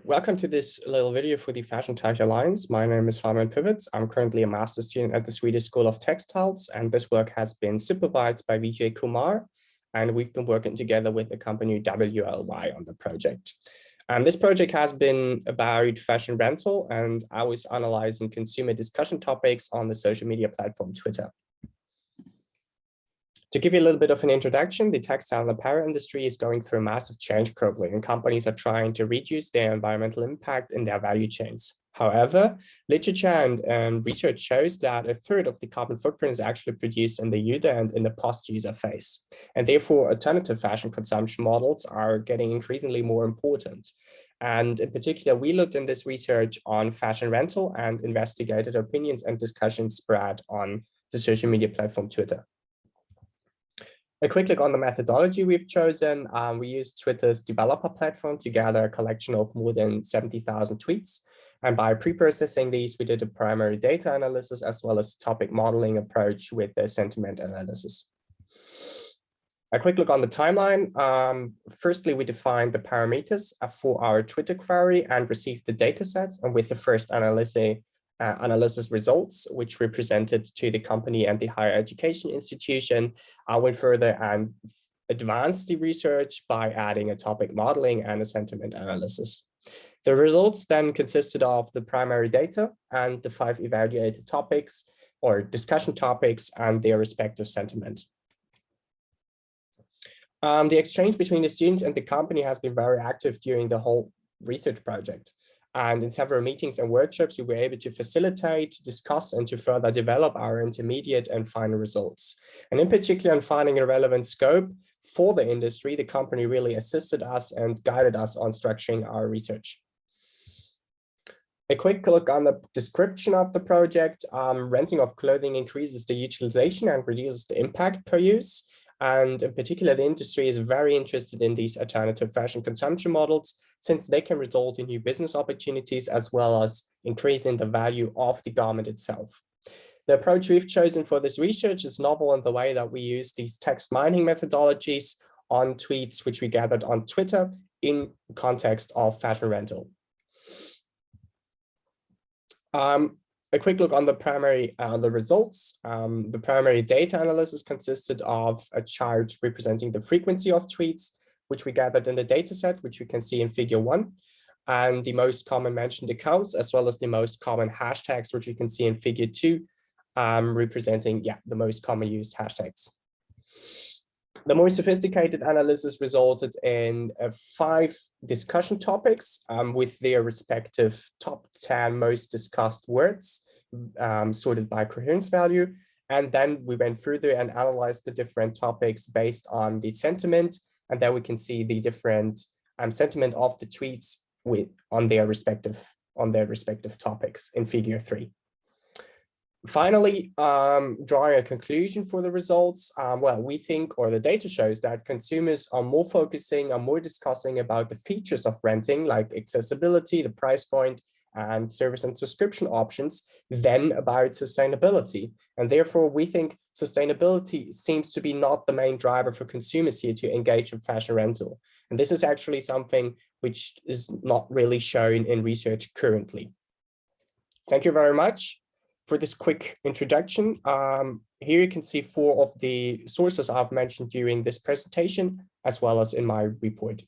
Welcome to this little video for the Fashion Tech Alliance. My name is Fabian Pirrwitz. I'm currently a master's student at the Swedish School of Textiles, and this work has been supervised by Vijay Kumar, and we've been working together with the company WLY on the project. This project has been about fashion rental, and I was analyzing consumer discussion topics on the social media platform Twitter. To give you a little bit of an introduction, the textile and apparel industry is going through a massive change currently, and companies are trying to reduce their environmental impact in their value chains. However, literature and research shows that a third of the carbon footprint is actually produced in the user and in the post-user phase. And therefore, alternative fashion consumption models are getting increasingly more important. And in particular, we looked in this research on fashion rental and investigated opinions and discussions spread on the social media platform Twitter. A quick look on the methodology we've chosen. We used Twitter's developer platform to gather a collection of more than 70,000 tweets. And by pre-processing these, we did a primary data analysis as well as topic modeling approach with the sentiment analysis. A quick look on the timeline. Firstly, we defined the parameters for our Twitter query and received the data set. And with the first analysis results, which we presented to the company and the higher education institution, I went further and advanced the research by adding a topic modeling and a sentiment analysis. The results then consisted of the primary data and the 5 evaluated topics or discussion topics and their respective sentiment. The exchange between the students and the company has been very active during the whole research project. And in several meetings and workshops, we were able to facilitate, discuss, and to further develop our intermediate and final results. And in particular, in finding a relevant scope for the industry, the company really assisted us and guided us on structuring our research. A quick look on the description of the project. Renting of clothing increases the utilization and reduces the impact per use. And in particular, the industry is very interested in these alternative fashion consumption models, since they can result in new business opportunities as well as increasing the value of the garment itself. The approach we've chosen for this research is novel in the way that we use these text mining methodologies on tweets, which we gathered on Twitter in context of fashion rental. A quick look on the primary the results. The primary data analysis consisted of a chart representing the frequency of tweets, which we gathered in the data set, which you can see in figure 1, and the most common mentioned accounts, as well as the most common hashtags, which you can see in figure 2, representing the most common used hashtags. The more sophisticated analysis resulted in 5 discussion topics with their respective top 10 most discussed words sorted by coherence value. And then we went further and analyzed the different topics based on the sentiment. And then we can see the different sentiment of the tweets on their respective topics in figure 3. Finally, drawing a conclusion for the results, well, we think, or the data shows that consumers are more discussing about the features of renting, like accessibility, the price point, and service and subscription options, than about sustainability. And therefore, we think sustainability seems to be not the main driver for consumers here to engage in fashion rental. And this is actually something which is not really shown in research currently. Thank you very much for this quick introduction. Here you can see 4 of the sources I've mentioned during this presentation, as well as in my report.